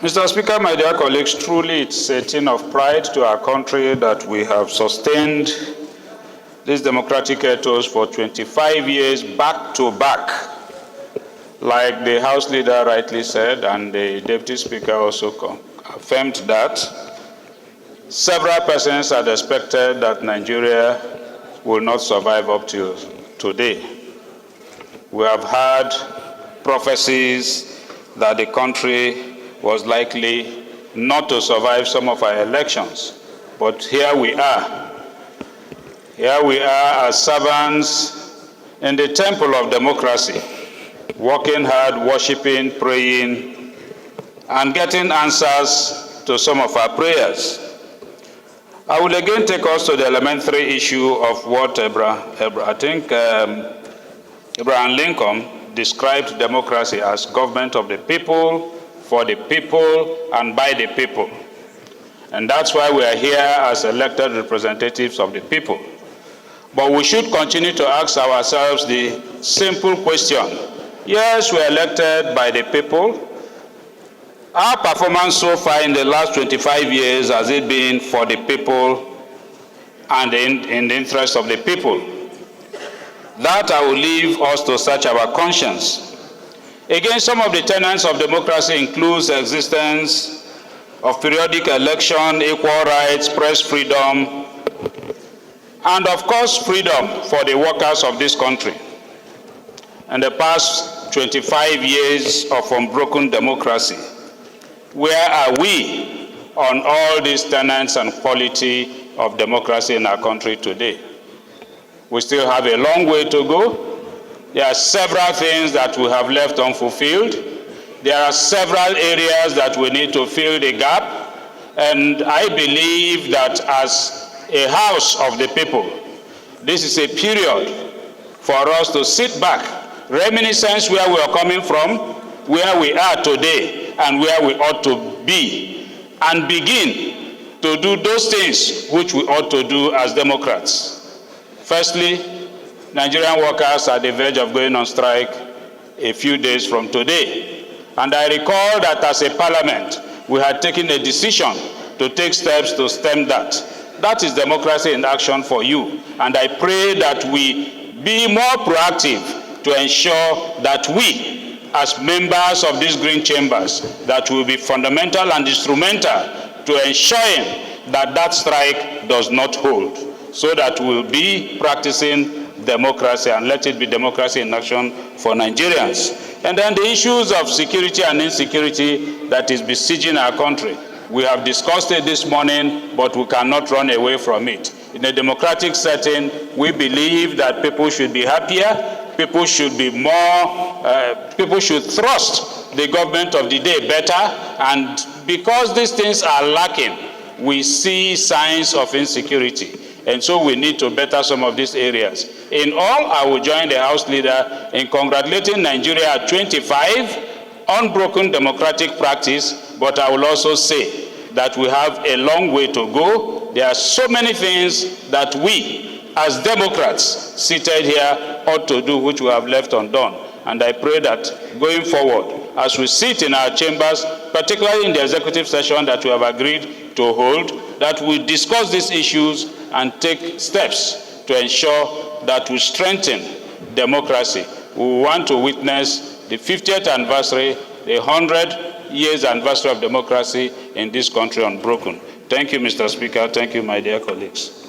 Mr. Speaker, my dear colleagues, truly it's a thing of pride to our country that we have sustained these democratic ethos for 25 years back to back, like the House leader rightly said, and the Deputy Speaker also affirmed that. Several persons had expected that Nigeria will not survive up to today. We have had prophecies that the country was likely not to survive some of our elections. But here we are. Here we are as servants in the temple of democracy, working hard, worshiping, praying, and getting answers to some of our prayers. I will again take us to the elementary issue of what Abraham Lincoln described democracy as government of the people, for the people, and by the people. And that's why we are here as elected representatives of the people. But we should continue to ask ourselves the simple question. Yes, we are elected by the people. Our performance so far in the last 25 years has it been for the people and in the interest of the people? That I will leave us to search our conscience. Again, some of the tenets of democracy includes the existence of periodic election, equal rights, press freedom, and of course freedom for the workers of this country. In the past 25 years of unbroken democracy, where are we on all these tenets and quality of democracy in our country today? We still have a long way to go. There are several things that we have left unfulfilled. There are several areas that we need to fill the gap. And I believe that as a house of the people, this is a period for us to sit back, reminiscence where we are coming from, where we are today, and where we ought to be, and begin to do those things which we ought to do as Democrats. Firstly, Nigerian workers are at the verge of going on strike a few days from today. And I recall that as a parliament, we had taken a decision to take steps to stem that. That is democracy in action for you. And I pray that we be more proactive to ensure that we, as members of these green chambers, that will be fundamental and instrumental to ensuring that that strike does not hold, so that we'll be practicing democracy and let it be democracy in action for Nigerians. And then the issues of security and insecurity that is besieging our country. We have discussed it this morning, but we cannot run away from it. In a democratic setting, we believe that people should be happier, people should be people should trust the government of the day better, and because these things are lacking, we see signs of insecurity. And so we need to better some of these areas. In all, I will join the House leader in congratulating Nigeria at 25, unbroken democratic practice, but I will also say that we have a long way to go. There are so many things that we, as Democrats seated here, ought to do which we have left undone. And I pray that going forward, as we sit in our chambers, particularly in the executive session that we have agreed to hold, that we discuss these issues and take steps to ensure that we strengthen democracy. We want to witness the 50th anniversary, the 100 years anniversary of democracy in this country unbroken. Thank you, Mr. Speaker. Thank you, my dear colleagues.